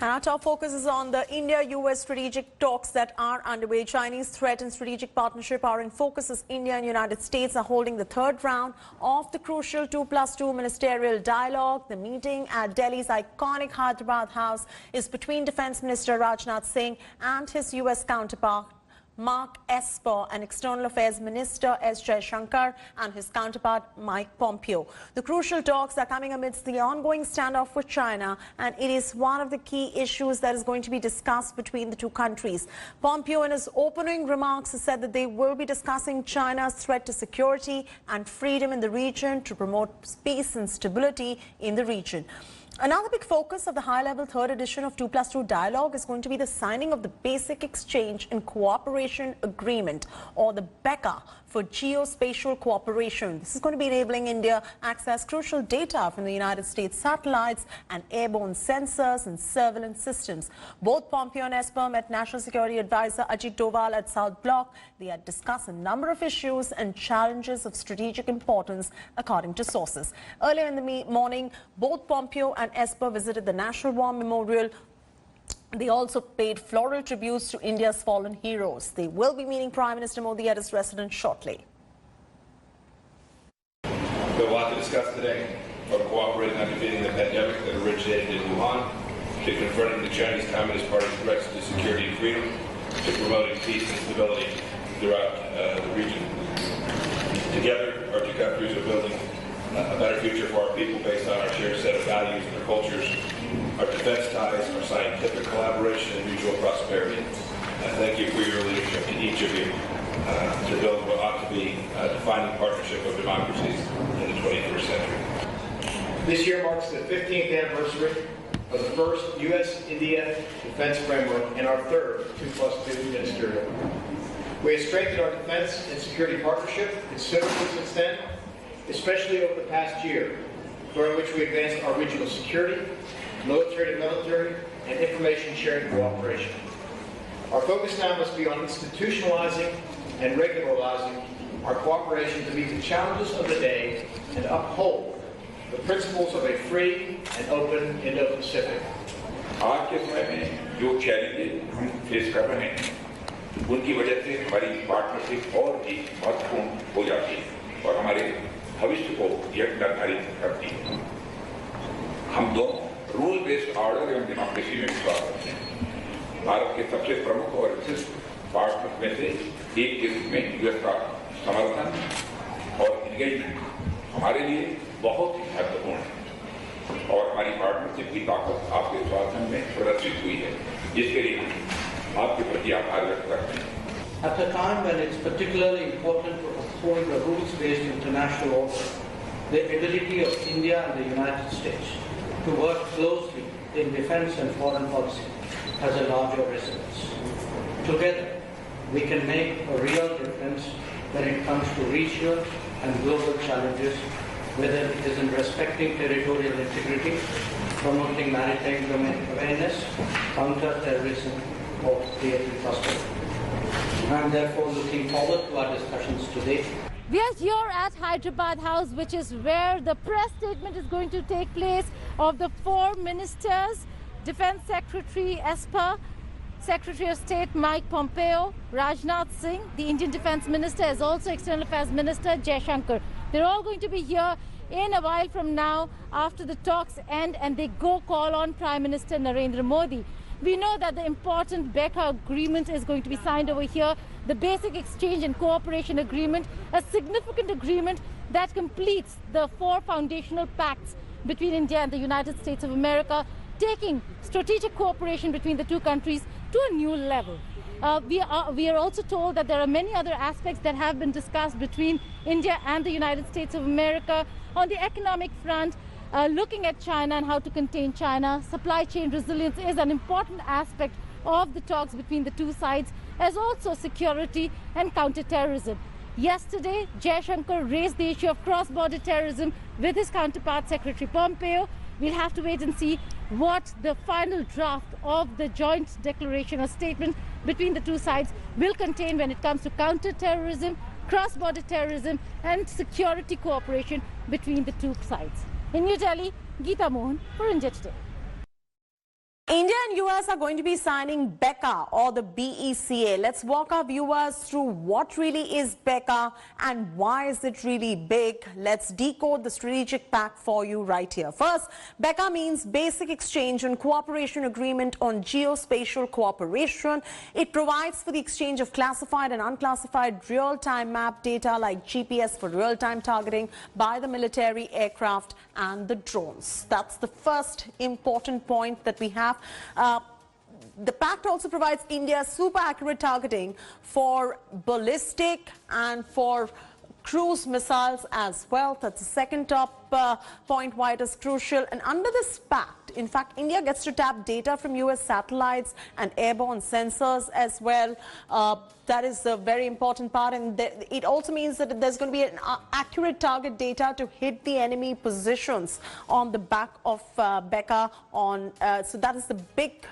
And our top focus is on the India-US strategic talks that are underway. Chinese threat and strategic partnership are in focus as India and United States are holding the third round of the crucial 2+2 ministerial dialogue. The meeting at Delhi's iconic Hyderabad House is between Defense Minister Rajnath Singh and his US counterpart Esper and External Affairs Minister S Jaishankar and his counterpart Pompeo. The crucial talks are coming amidst the ongoing standoff with China, and it is one of the key issues that is going to be discussed between the two countries. Pompeo, in his opening remarks, has said that they will be discussing China's threat to security and freedom in the region to promote peace and stability in the region. Another big focus of the high-level third edition of 2+2 dialogue is going to be the signing of the Basic Exchange and Cooperation Agreement, or the BECA, for Geo-Spatial Cooperation. This is going to be enabling India access crucial data from the United States satellites and airborne sensors and surveillance systems. Both Pompeo and Esper met National Security Advisor Ajit Doval at South Block. They had discussed a number of issues and challenges of strategic importance, according to sources. Earlier in the morning, both Pompeo and Esper visited the National War Memorial. They also paid floral tributes to India's fallen heroes. They will be meeting Prime Minister Modi at his residence shortly. We have a lot to discuss today, from cooperating on defeating the pandemic that originated in Wuhan, to confronting the Chinese Communist Party threats to security and freedom, to promoting peace and stability throughout the region. Together, our two countries are building a better future for our people based on our shared set of values and our cultures, our defense ties, our scientific collaboration, and mutual prosperity. Thank you for your leadership to each of you to build what ought to be a defining partnership of democracies in the 21st century. This year marks the 15th anniversary of the first U.S.-India defense framework and our third 2+2 ministerial. We have strengthened our defense and security partnership considerably since then, especially over the past year, during which we advanced our regional security, military to military, and information sharing cooperation. Our focus now must be on institutionalizing and regularizing our cooperation to meet the challenges of the day and uphold the principles of a free and open Indo-Pacific. आज के समय में जो challenges हम face कर रहे हैं उनकी वजह से हमारी पार्टनरशिप और भी महत्वपूर्ण हो जाती है और हमारे भविष्य को यह निर्धारित करती है। हम दोनों रूल बेस्ड ऑर्डर एवं डेमोक्रेसी में विश्वास करते हैं। भारत के सबसे प्रमुख और विशिष्ट पार्टनर में से एक के रूप में यूएस का समर्थन और इंगेजमेंट हमारे लिए बहुत ही महत्वपूर्ण है और हमारी पार्टनरशिप की ताकत आपके स्वागत में प्रदर्शित हुई है, जिसके लिए हम आपके प्रति आभार व्यक्त करते हैं। At a time when it's particularly important to uphold the rules-based international order, the ability of India and the United States to work closely in defense and foreign policy has a larger resonance. Together, we can make a real difference when it comes to regional and global challenges, whether it is in respecting territorial integrity, promoting maritime domain awareness, counter-terrorism, or creating prosperity. I am therefore looking forward to our discussions today. We are here at Hyderabad House, which is where the press statement is going to take place of the four ministers: Defense Secretary Esper, Secretary of State Pompeo, Rajnath Singh, the Indian Defense Minister, as also External Affairs Minister Jaishankar. They're all going to be here in a while from now after the talks end, and they go call on Prime Minister Narendra Modi. We know that the important BECA agreement is going to be signed over here, the Basic Exchange and Cooperation Agreement, a significant agreement that completes the four foundational pacts between India and the United States of America, taking strategic cooperation between the two countries to a new level. We are also told that there are many other aspects that have been discussed between India and the United States of America. On the economic front, looking at China and how to contain China, supply chain resilience is an important aspect of the talks between the two sides, as also security and counter-terrorism. Yesterday, Jaishankar raised the issue of cross-border terrorism with his counterpart, Secretary Pompeo. We'll have to wait and see what the final draft of the joint declaration or statement between the two sides will contain when it comes to counter-terrorism, cross-border terrorism and security cooperation between the two sides. In New Delhi, Geeta Mohan for India Today. India and US are going to be signing BECA or the BECA. Let's walk our viewers through what really is BECA and why is it really big. Let's decode the strategic pact for you right here. First, BECA means Basic Exchange and Cooperation Agreement on Geospatial Cooperation. It provides for the exchange of classified and unclassified real-time map data like GPS for real-time targeting by the military aircraft and the drones. That's the first important point that we have. The pact also provides India super accurate targeting for ballistic and for cruise missiles as well. That's the second top point why it is crucial. And under this pact, in fact, India gets to tap data from US satellites and airborne sensors as well. That is a very important part, and it also means that there's going to be an accurate target data to hit the enemy positions on the back of BECA. So that is the big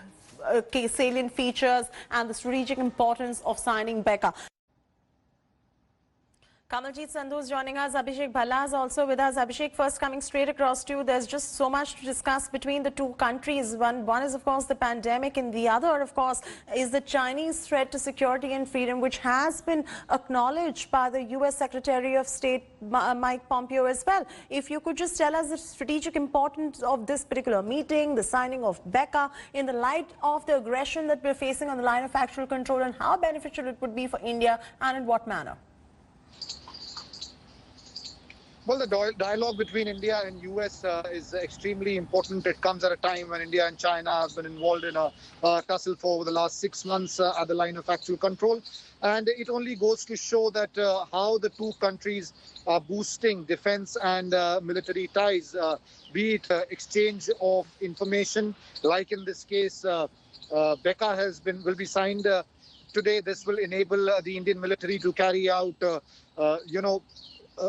salient features and the strategic importance of signing BECA. Kamaljeet Sandhu is joining us. Abhishek Bhalla is also with us. Abhishek, first coming straight across to you, there's just so much to discuss between the two countries. One is, of course, the pandemic, and the other, of course, is the Chinese threat to security and freedom, which has been acknowledged by the US Secretary of State, Mike Pompeo, as well. If you could just tell us the strategic importance of this particular meeting, the signing of BECA, in the light of the aggression that we're facing on the line of actual control, and how beneficial it would be for India and in what manner? Well, the dialogue between India and US is extremely important. It comes at a time when India and China have been involved in a tussle for over the last 6 months at the line of actual control. And it only goes to show that how the two countries are boosting defense and military ties, be it exchange of information, like in this case, BECA will be signed today. This will enable the Indian military to carry out,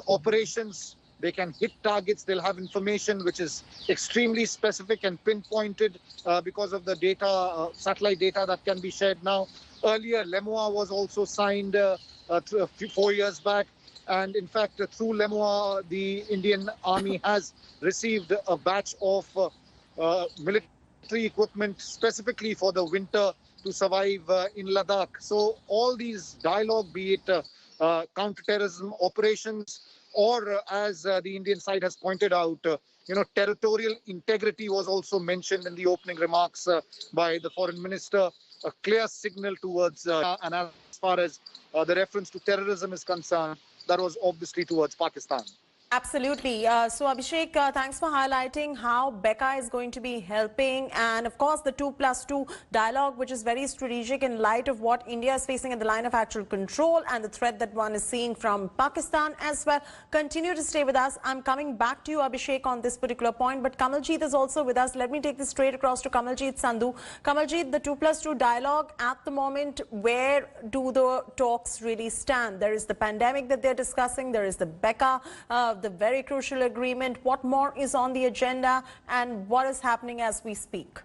operations. They can hit targets. They'll have information which is extremely specific and pinpointed because of the data, satellite data that can be shared now. Earlier, LEMOA was also signed 4 years back. And in fact, through LEMOA, the Indian Army has received a batch of military equipment specifically for the winter to survive in Ladakh. So all these dialogue, be it counterterrorism operations, or as the Indian side has pointed out, territorial integrity was also mentioned in the opening remarks by the foreign minister, a clear signal towards, and as far as the reference to terrorism is concerned, that was obviously towards Pakistan. Absolutely. So, Abhishek, thanks for highlighting how BECA is going to be helping, and of course the 2+2 dialogue, which is very strategic in light of what India is facing at the line of actual control and the threat that one is seeing from Pakistan as well. Continue to stay with us. I'm coming back to you, Abhishek, on this particular point, but Kamaljeet is also with us. Let me take this straight across to Kamaljeet Sandhu. Kamaljeet, the 2+2 dialogue at the moment, where do the talks really stand? There is the pandemic that they're discussing. There is the BECA, the very crucial agreement. What more is on the agenda and what is happening as we speak?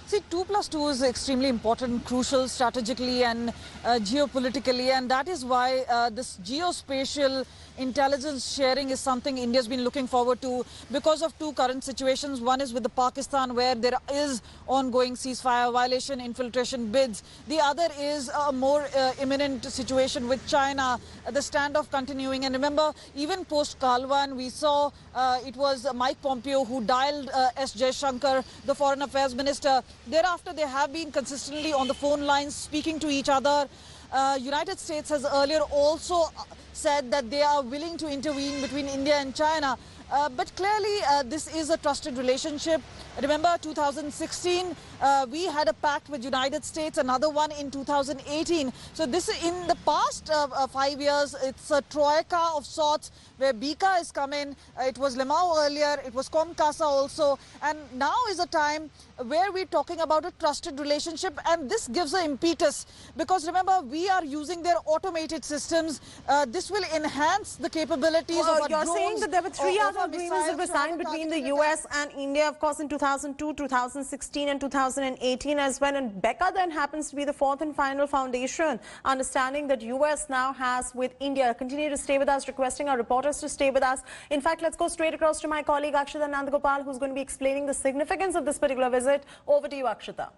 See, 2+2 is extremely important, crucial strategically and geopolitically, and that is why this geospatial intelligence sharing is something India's been looking forward to because of two current situations. One is with the Pakistan, where there is ongoing ceasefire violation, infiltration bids. The other is a more imminent situation with China, the standoff continuing. And remember, even post Kalwan, we saw it was Mike Pompeo who dialed S Jaishankar, the Foreign Affairs Minister. Thereafter, they have been consistently on the phone lines speaking to each other. United States has earlier also said that they are willing to intervene between India and China. But clearly, this is a trusted relationship. Remember, 2016, we had a pact with United States, another one in 2018. So this, in the past 5 years, it's a troika of sorts where BECA is coming. It was LEMOA earlier, it was COMCASA also. And now is a time where we're talking about a trusted relationship, and this gives an impetus because remember, we are using their automated systems. This will enhance the capabilities of our drones. You're saying that there were 3 other of agreements that were signed between the US and India, of course, in 2002, 2016 and 2018 as well. And BECA then happens to be the fourth and final foundation understanding that US now has with India. Continue to stay with us, requesting our reporters to stay with us. In fact, let's go straight across to my colleague Akshita Nandagopal, who's going to be explaining the significance of this particular visit. Over to you, Akshita.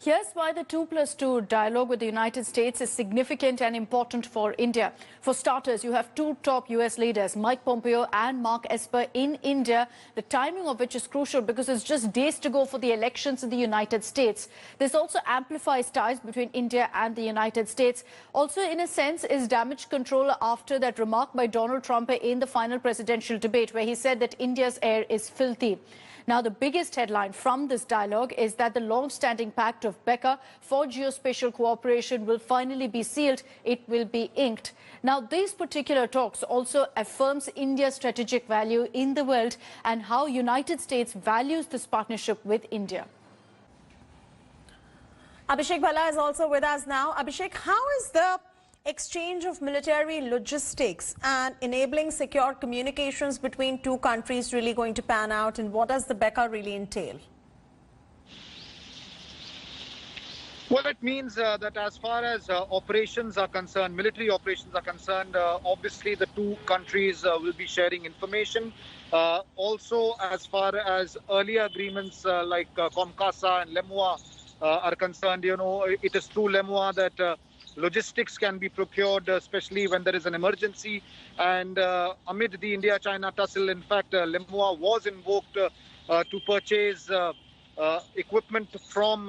Here's why the 2+2 dialogue with the United States is significant and important for India. For starters, you have two top US leaders, Mike Pompeo and Mark Esper, in India, the timing of which is crucial because it's just days to go for the elections in the United States. This also amplifies ties between India and the United States. Also, in a sense, is damage control after that remark by Donald Trump in the final presidential debate, where he said that India's air is filthy. Now, the biggest headline from this dialogue is that the long-standing pact of BECA for geospatial cooperation will finally be sealed. It will be inked. Now, these particular talks also affirms India's strategic value in the world and how United States values this partnership with India. Abhishek Bhalla is also with us now. Abhishek, how is the exchange of military logistics and enabling secure communications between two countries really going to pan out, and what does the BECA really entail? Well, it means that as far as operations are concerned, military operations are concerned, obviously the two countries will be sharing information. Also, as far as earlier agreements like Comcasa and Lemua are concerned, you know, it is through Lemua that logistics can be procured, especially when there is an emergency. And amid the India-China tussle, in fact, Lemua was invoked to purchase equipment from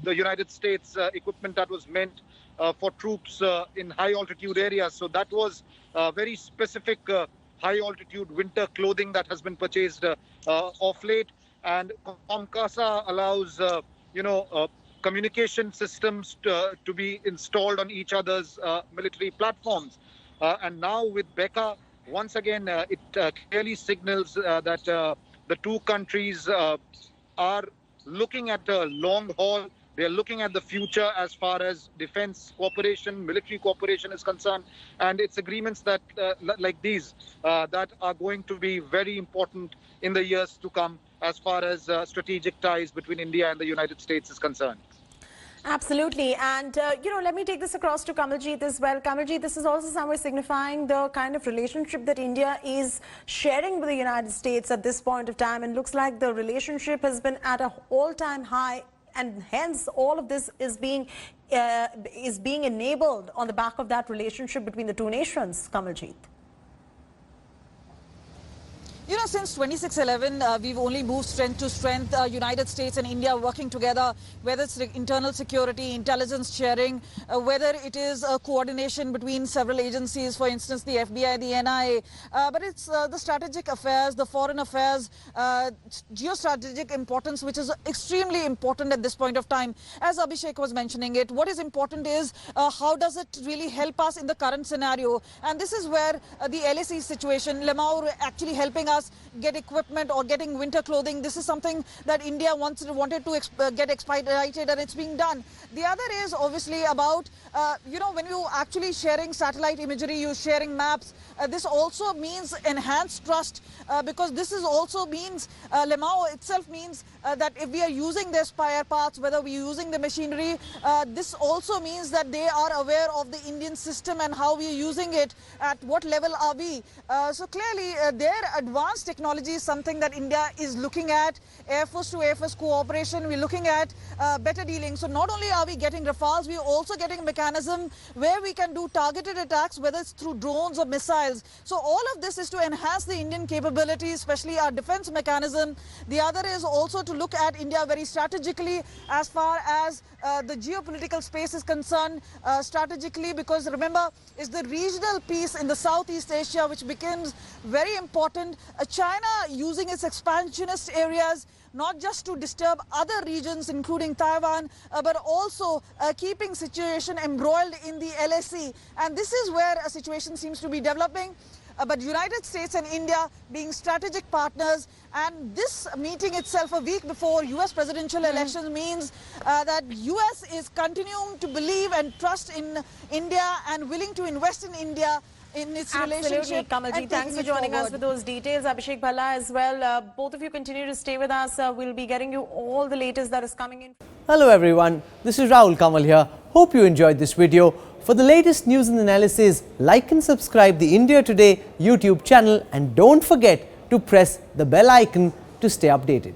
the United States, equipment that was meant for troops in high-altitude areas. So that was very specific high-altitude winter clothing that has been purchased of late. And Comcasa allows, communication systems to be installed on each other's military platforms. And now with BECA, once again, it clearly signals that the two countries are looking at the long haul. They're looking at the future as far as defense cooperation, military cooperation is concerned. And it's agreements that, like these, that are going to be very important in the years to come as far as strategic ties between India and the United States is concerned. Absolutely. And, let me take this across to Kamaljeet as well. Kamaljeet, this is also somewhere signifying the kind of relationship that India is sharing with the United States at this point of time. And looks like the relationship has been at an all-time high. And hence, all of this is being enabled on the back of that relationship between the two nations, Kamaljeet. You know, since 2611, we've only moved strength to strength, United States and India working together, whether it's internal security, intelligence sharing, whether it is coordination between several agencies, for instance, the FBI, the NIA, but it's the strategic affairs, the foreign affairs, geostrategic importance, which is extremely important at this point of time. As Abhishek was mentioning it, what is important is how does it really help us in the current scenario? And this is where the LAC situation, Lemau actually helping us get equipment or getting winter clothing. This is something that India wanted to get expedited, and it's being done. The other is obviously about, when you're actually sharing satellite imagery, you're sharing maps. This also means enhanced trust because this is also means, Lemau itself means that if we are using their spare parts, whether we're using the machinery, this also means that they are aware of the Indian system and how we are using it, at what level are we. So clearly their advanced technology is something that India is looking at. Air Force to Air Force cooperation, we're looking at better dealing. So not only are we getting Rafales, we're also getting a mechanism where we can do targeted attacks, whether it's through drones or missiles. So all of this is to enhance the Indian capabilities, especially our defense mechanism. The other is also to look at India very strategically as far as the geopolitical space is concerned, strategically, because remember, is the regional peace in the Southeast Asia, which becomes very important. China using its expansionist areas not just to disturb other regions, including Taiwan, but also keeping situation embroiled in the LAC. And this is where a situation seems to be developing. But United States and India being strategic partners, and this meeting itself a week before US presidential elections means that US is continuing to believe and trust in India and willing to invest in India in its Absolutely, relationship. Kamalji. And Thanks for taking it joining us forward. with those details. Abhishek Bhalla as well. Both of you continue to stay with us. We'll be getting you all the latest that is coming in. Hello everyone, this is Rahul Kamal here. Hope you enjoyed this video. For the latest news and analysis, like and subscribe the India Today YouTube channel and don't forget to press the bell icon to stay updated.